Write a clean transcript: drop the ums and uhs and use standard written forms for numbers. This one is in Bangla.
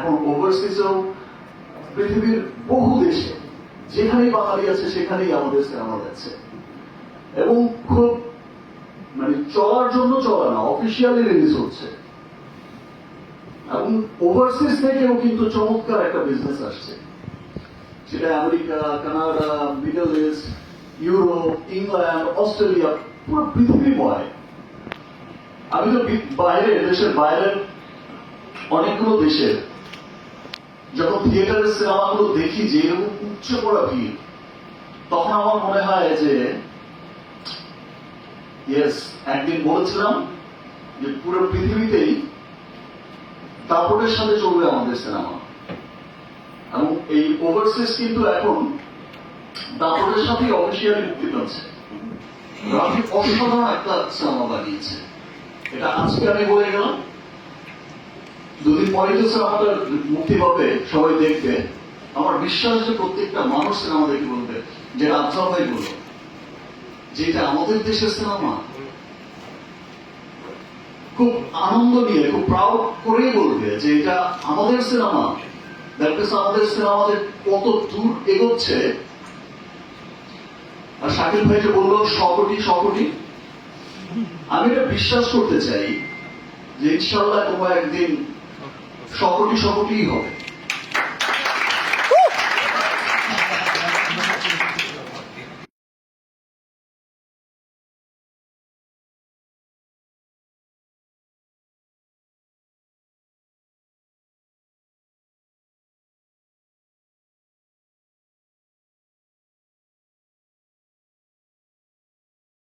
এখন ওভারসিজেও পৃথিবীর বহু দেশে যেখানেই বাঙালি আছে সেখানেই আমাদের সিনেমা যাচ্ছে, এবং খুব মানে চলার জন্য চলা না, অফিসিয়ালি রিলিজ হচ্ছে। এবং ওভারসিজ থেকেও কিন্তু চমৎকার একটা বিজনেস আসছে, সেটা America, Canada, middle east, Europe, England, Australia, পুরো পৃথিবীময়। আমি তো দেশের বাইরের অনেকগুলো দেশের যখন থিয়েটারের সিনেমাগুলো দেখি যে এরকম উচ্চ পড়া ভিড়, তখন আমার মনে হয় যে ইয়েস, একদিন বলেছিলাম যে পুরো পৃথিবীতেই দাপটের সাথে চলবে আমাদের সিনেমা, এবং এই ওভারসিজ কিন্তু এখন দাপটের সাথেই অফিসিয়ালি মুক্তি পাচ্ছে। রাফি অসাধারণ একটা সিনেমা বানিয়েছে, এটা আজকে আমি বলে গেলাম, দুদিন পরে যে সিনেমাটা মুক্তি পাবে সবাই দেখবে, আমার বিশ্বাস যে প্রত্যেকটা মানুষ সিনেমা দেখে বলবে, যেটা আফজাল ভাই বলল যে এটা আমাদের দেশের সিনেমা, খুব আনন্দ নিয়ে খুব প্রাউড করেই বলবে যে এটা আমাদের সিনেমা। দেখতেছে আমাদের সিনেমাদের কত দূর এগোচ্ছে। আর শাকিল ভাই যে বললো 100 কোটি, আমি এটা বিশ্বাস করতে চাই যে ইনশাল্লাহ কোনো একদিন 100 কোটি হবে।